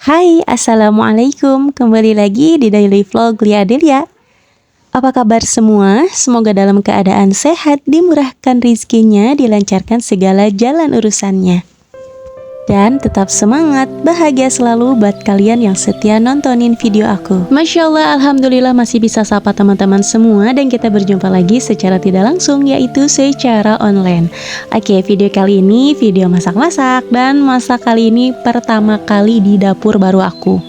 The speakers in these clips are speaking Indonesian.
Hai, Assalamualaikum. Kembali lagi di Daily Vlog Lia Delia. Apa kabar semua? Semoga dalam keadaan sehat, dimurahkan rizkinya, dilancarkan segala jalan urusannya. Dan tetap semangat, bahagia selalu buat kalian yang setia nontonin video aku. Masya Allah, Alhamdulillah masih bisa sapa teman-teman semua. Dan kita berjumpa lagi secara tidak langsung, yaitu secara online. Oke, video kali ini video masak-masak. Dan masak kali ini pertama kali di dapur baru aku.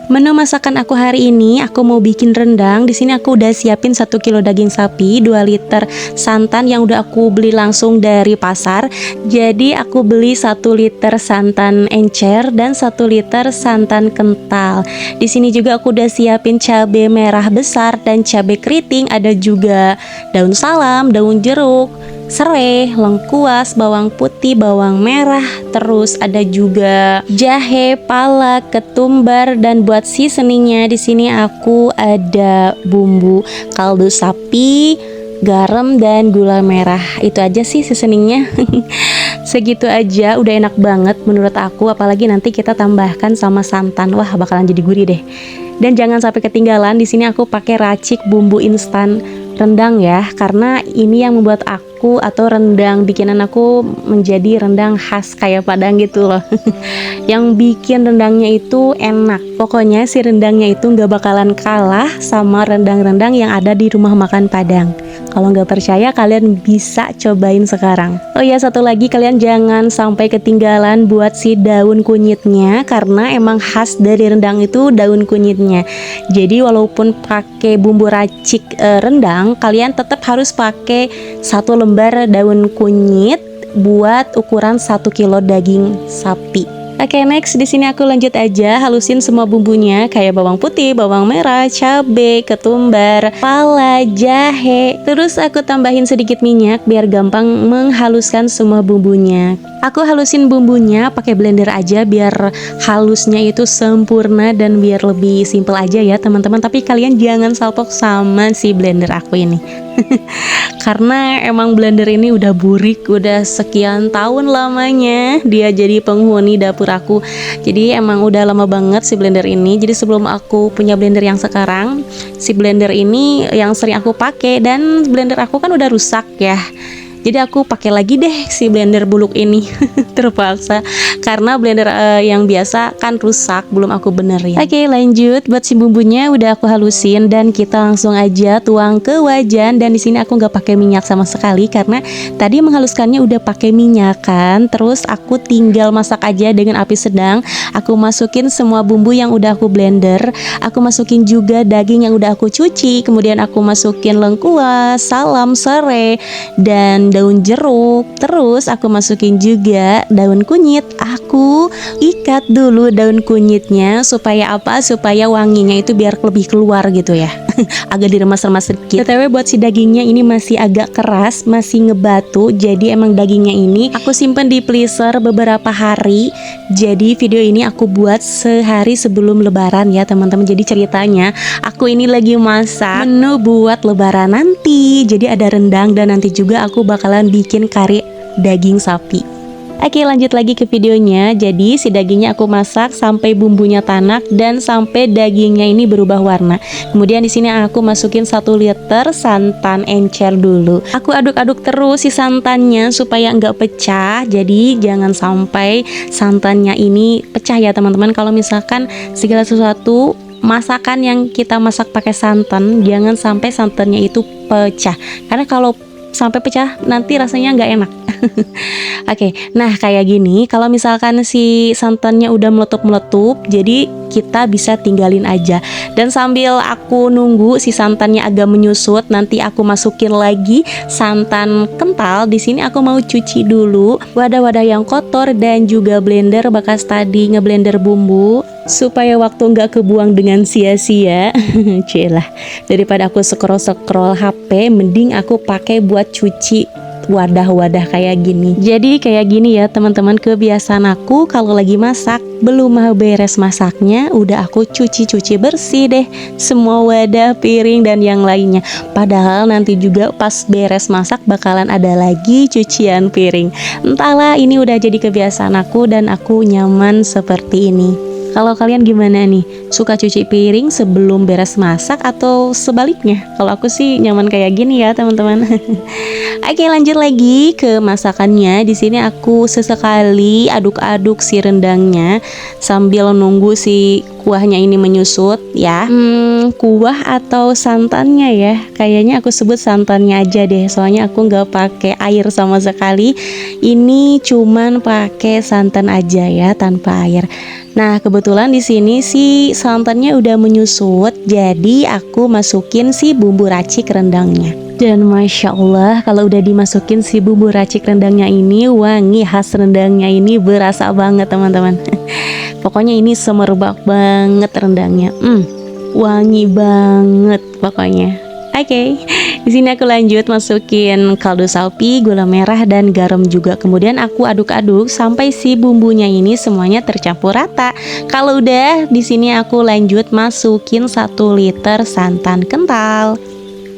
Menu masakan aku hari ini, aku mau bikin rendang. Di sini aku udah siapin 1 kilo daging sapi, 2 liter santan yang udah aku beli langsung dari pasar. Jadi aku beli 1 liter santan encer dan 1 liter santan kental. Di sini juga aku udah siapin cabai merah besar dan cabai keriting, ada juga daun salam, daun jeruk, serai, lengkuas, bawang putih, bawang merah, terus ada juga jahe, pala, ketumbar, dan buat seasoningnya di sini aku ada bumbu kaldu sapi, garam, dan gula merah. Itu aja sih seasoningnya. Segitu aja udah enak banget menurut aku, apalagi nanti kita tambahkan sama santan. Wah, bakalan jadi gurih deh. Dan jangan sampai ketinggalan, di sini aku pakai racik bumbu instan rendang ya, karena ini yang membuat aku atau rendang bikinan aku menjadi rendang khas kayak Padang gitu loh. Yang bikin rendangnya itu enak. Pokoknya si rendangnya itu nggak bakalan kalah sama rendang-rendang yang ada di rumah makan Padang. Kalau nggak percaya, kalian bisa cobain sekarang. Oh ya, satu lagi, kalian jangan sampai ketinggalan buat si daun kunyitnya, karena emang khas dari rendang itu daun kunyitnya. Jadi walaupun pakai bumbu racik rendang, kalian tetap harus pakai 1 lembar daun kunyit buat ukuran 1 kilo daging sapi. Oke, next di sini aku lanjut aja halusin semua bumbunya kayak bawang putih, bawang merah, cabai, ketumbar, pala, jahe. Terus aku tambahin sedikit minyak biar gampang menghaluskan semua bumbunya. Aku halusin bumbunya pakai blender aja biar halusnya itu sempurna dan biar lebih simple aja ya teman-teman. Tapi kalian jangan salpok sama si blender aku ini. Karena emang blender ini udah burik, udah sekian tahun lamanya dia jadi penghuni dapur aku. Jadi emang udah lama banget si blender ini. Jadi sebelum aku punya blender yang sekarang, si blender ini yang sering aku pakai, dan blender aku kan udah rusak ya. Jadi aku pakai lagi deh si blender buluk ini. Terpaksa karena blender yang biasa kan rusak, belum aku benerin. Oke, lanjut buat si bumbunya udah aku halusin dan kita langsung aja tuang ke wajan. Dan di sini aku nggak pakai minyak sama sekali karena tadi menghaluskannya udah pakai minyak kan. Terus aku tinggal masak aja dengan api sedang. Aku masukin semua bumbu yang udah aku blender. Aku masukin juga daging yang udah aku cuci. Kemudian aku masukin lengkuas, salam, serai, dan daun jeruk. Terus aku masukin juga daun kunyit. Aku ikat dulu daun kunyitnya supaya apa? Supaya wanginya itu biar lebih keluar gitu ya. Agak diremas-remas sedikit. BTW buat si dagingnya ini masih agak keras, masih ngebatu. Jadi emang dagingnya ini aku simpen di freezer beberapa hari. Jadi video ini aku buat sehari sebelum lebaran ya teman-teman. Jadi ceritanya aku ini lagi masak menu buat lebaran nanti. Jadi ada rendang dan nanti juga aku bakalan bikin kari daging sapi. Oke, lanjut lagi ke videonya. Jadi si dagingnya aku masak sampai bumbunya tanak dan sampai dagingnya ini berubah warna. Kemudian di sini aku masukin 1 liter santan encer dulu. Aku aduk-aduk terus si santannya supaya nggak pecah. Jadi jangan sampai santannya ini pecah ya teman-teman. Kalau misalkan segala sesuatu masakan yang kita masak pakai santan, jangan sampai santannya itu pecah. Karena kalau sampai pecah nanti rasanya nggak enak. Oke, nah kayak gini, kalau misalkan si santannya udah meletup-meletup, jadi kita bisa tinggalin aja. Dan sambil aku nunggu si santannya agak menyusut, nanti aku masukin lagi santan kental. Di sini aku mau cuci dulu wadah-wadah yang kotor dan juga blender bekas tadi ngeblender bumbu, supaya waktu nggak kebuang dengan sia-sia. Celah, daripada aku scroll-scroll HP, mending aku pakai buat cuci wadah-wadah kayak gini. Jadi kayak gini ya teman-teman, kebiasaan aku kalau lagi masak, belum mau beres masaknya udah aku cuci bersih deh semua wadah, piring dan yang lainnya. Padahal nanti juga pas beres masak bakalan ada lagi cucian piring. Entahlah, ini udah jadi kebiasaan aku dan aku nyaman seperti ini. Kalau kalian gimana nih? Suka cuci piring sebelum beres masak atau sebaliknya? Kalau aku sih nyaman kayak gini ya, teman-teman. Oke, lanjut lagi ke masakannya. Di sini aku sesekali aduk-aduk si rendangnya sambil nunggu si kuahnya ini menyusut ya. Kuah atau santannya ya? Kayaknya aku sebut santannya aja deh. Soalnya aku nggak pakai air sama sekali. Ini cuman pakai santan aja ya, tanpa air. Nah, kebetulan di sini si santannya udah menyusut, jadi aku masukin si bumbu racik rendangnya. Dan Masya Allah, kalau udah dimasukin si bumbu racik rendangnya ini, wangi khas rendangnya ini berasa banget teman-teman. Pokoknya ini semerbak banget rendangnya. Wangi banget pokoknya. Oke, di sini aku lanjut masukin kaldu sapi, gula merah dan garam juga. Kemudian aku aduk-aduk sampai si bumbunya ini semuanya tercampur rata. Kalau udah, di sini aku lanjut masukin 1 liter santan kental.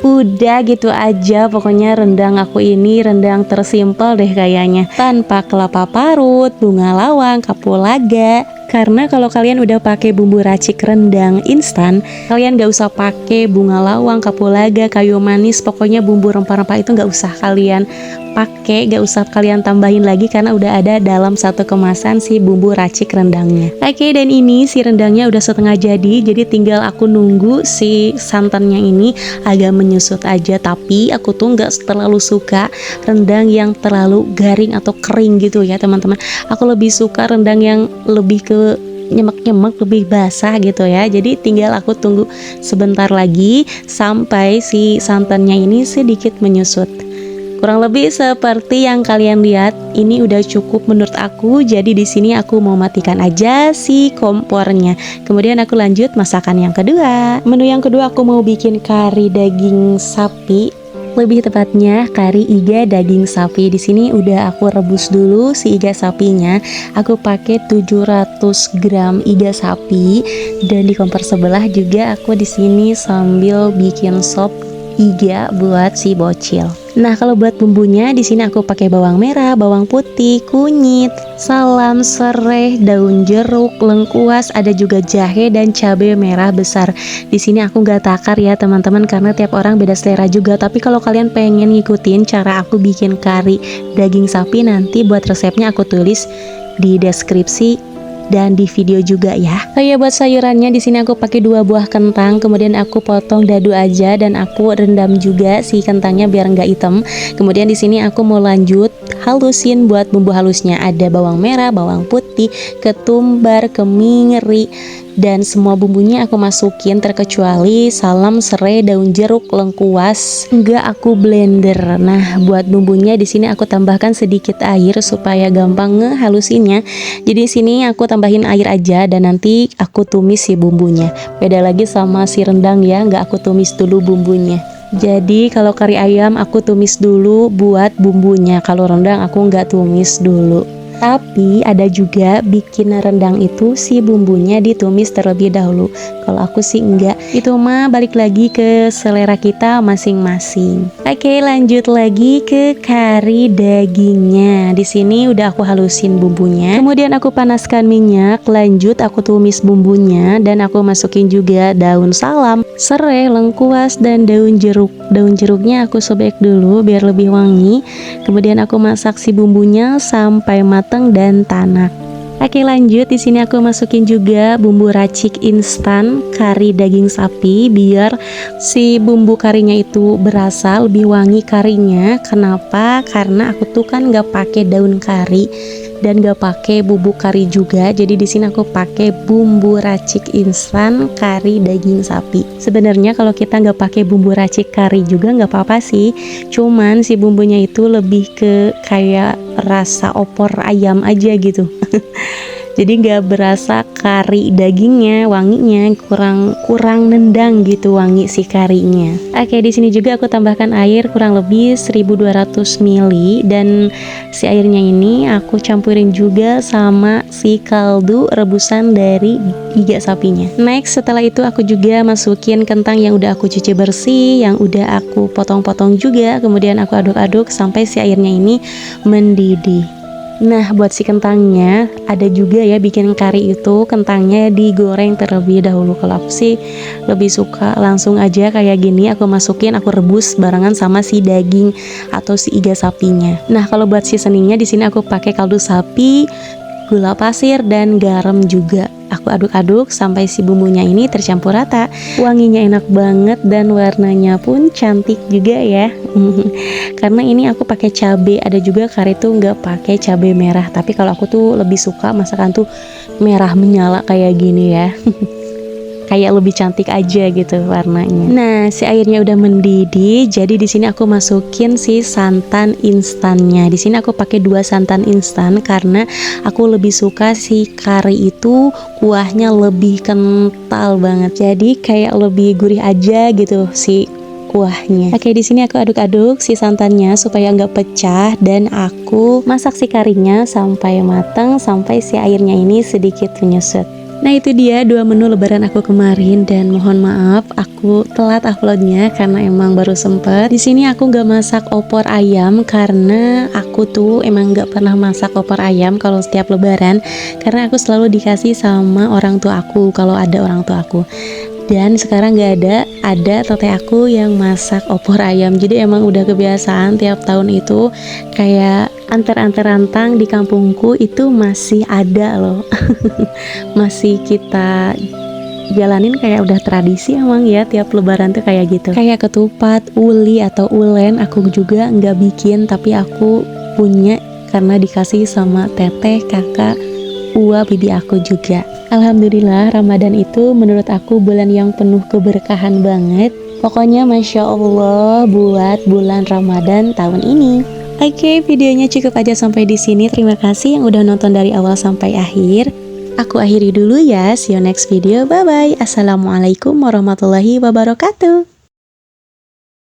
Udah gitu aja, pokoknya rendang aku ini rendang tersimpel deh kayaknya, tanpa kelapa parut, bunga lawang, kapulaga. Karena kalau kalian udah pakai bumbu racik rendang instan, kalian gak usah pakai bunga lawang, kapulaga, kayu manis, pokoknya bumbu rempah-rempah itu gak usah kalian pakai, gak usah kalian tambahin lagi karena udah ada dalam satu kemasan si bumbu racik rendangnya. Oke, dan ini si rendangnya udah setengah jadi tinggal aku nunggu si santannya ini agak menyusut aja. Tapi aku tuh gak terlalu suka rendang yang terlalu garing atau kering gitu ya teman-teman. Aku lebih suka rendang yang lebih ke nyemek-nyemek, lebih basah gitu ya. Jadi tinggal aku tunggu sebentar lagi sampai si santannya ini sedikit menyusut. Kurang lebih seperti yang kalian lihat, ini udah cukup menurut aku. Jadi di sini aku mau matikan aja si kompornya. Kemudian aku lanjut masakan yang kedua. Menu yang kedua aku mau bikin kari daging sapi. Lebih tepatnya kari iga daging sapi. Di sini udah aku rebus dulu si iga sapinya. Aku pakai 700 gram iga sapi dan di kompor sebelah juga aku di sini sambil bikin sop iga buat si bocil. Nah, kalau buat bumbunya di sini aku pakai bawang merah, bawang putih, kunyit, salam, serai, daun jeruk, lengkuas, ada juga jahe dan cabai merah besar. Di sini aku nggak takar ya teman-teman karena tiap orang beda selera juga. Tapi kalau kalian pengen ngikutin cara aku bikin kari daging sapi, nanti buat resepnya aku tulis di deskripsi dan di video juga ya. Kayak buat sayurannya di sini aku pakai 2 buah kentang, kemudian aku potong dadu aja dan aku rendam juga si kentangnya biar nggak hitam. Kemudian di sini aku mau lanjut halusin buat bumbu halusnya, ada bawang merah, bawang putih, ketumbar, kemiri, dan semua bumbunya aku masukin terkecuali salam, serai, daun jeruk, lengkuas, enggak aku blender. Nah, buat bumbunya di sini aku tambahkan sedikit air supaya gampang ngehalusinnya. Jadi di sini aku tambahin air aja dan nanti aku tumis si bumbunya. Beda lagi sama si rendang ya, enggak aku tumis dulu bumbunya. Jadi kalau kari ayam aku tumis dulu buat bumbunya, kalau rendang aku nggak tumis dulu. Tapi ada juga bikin rendang itu si bumbunya ditumis terlebih dahulu. Kalau aku sih enggak. Itu mah balik lagi ke selera kita masing-masing. Oke, lanjut lagi ke kari dagingnya. Di sini udah aku halusin bumbunya. Kemudian aku panaskan minyak. Lanjut aku tumis bumbunya dan aku masukin juga daun salam, serai, lengkuas dan daun jeruk. Daun jeruknya aku sobek dulu biar lebih wangi. Kemudian aku masak si bumbunya sampai matang dan tanak. Oke, lanjut di sini aku masukin juga bumbu racik instan kari daging sapi biar si bumbu karinya itu berasa lebih wangi karinya. Kenapa? Karena aku tuh kan nggak pakai daun kari. dan gak pakai bubuk kari juga. Jadi di sini aku pakai bumbu racik instan kari daging sapi. Sebenarnya kalau kita nggak pakai bumbu racik kari juga nggak apa-apa sih. Cuman si bumbunya itu lebih ke kayak rasa opor ayam aja gitu. Jadi nggak berasa kari dagingnya, wanginya kurang nendang gitu wangi si karinya. Oke, di sini juga aku tambahkan air kurang lebih 1200 ml dan si airnya ini aku campurin juga sama si kaldu rebusan dari iga sapinya. Next, setelah itu aku juga masukin kentang yang udah aku cuci bersih, yang udah aku potong-potong juga, kemudian aku aduk-aduk sampai si airnya ini mendidih. Nah, buat si kentangnya ada juga ya bikin kari itu kentangnya digoreng terlebih dahulu. Kalau aku sih lebih suka langsung aja kayak gini, aku masukin, aku rebus barengan sama si daging atau si iga sapinya. Nah, kalau buat seasoningnya di sini aku pakai kaldu sapi, gula pasir dan garam juga. Aku aduk-aduk sampai si bumbunya ini tercampur rata. Wanginya enak banget dan warnanya pun cantik juga ya. Karena ini aku pakai cabai, ada juga kari tuh nggak pakai cabai merah. Tapi kalau aku tuh lebih suka masakan tuh merah menyala kayak gini ya. Kayak lebih cantik aja gitu warnanya. Nah, si airnya udah mendidih, jadi di sini aku masukin si santan instannya. Di sini aku pakai 2 santan instan karena aku lebih suka si kari itu kuahnya lebih kental banget. Jadi kayak lebih gurih aja gitu si kuahnya. Oke, di sini aku aduk-aduk si santannya supaya nggak pecah dan aku masak si karinya sampai matang, sampai si airnya ini sedikit menyusut. Nah, itu dia 2 menu lebaran aku kemarin dan mohon maaf aku telat uploadnya karena emang baru sempet. Di sini aku nggak masak opor ayam karena aku tuh emang nggak pernah masak opor ayam kalau setiap lebaran, karena aku selalu dikasih sama orang tua aku kalau ada orang tua aku. Dan sekarang nggak ada teteh aku yang masak opor ayam. Jadi emang udah kebiasaan tiap tahun itu kayak antar-antar rantang di kampungku itu masih ada loh. Masih kita jalanin kayak udah tradisi emang ya, tiap lebaran tuh kayak gitu. Kayak ketupat, uli atau ulen aku juga nggak bikin, tapi aku punya karena dikasih sama teteh, kakak, uwa, bibi aku juga. Alhamdulillah, Ramadan itu menurut aku bulan yang penuh keberkahan banget. Pokoknya Masya Allah buat bulan Ramadan tahun ini. Oke, videonya cukup aja sampai di sini. Terima kasih yang udah nonton dari awal sampai akhir. Aku akhiri dulu ya. See you next video. Bye bye. Assalamualaikum warahmatullahi wabarakatuh.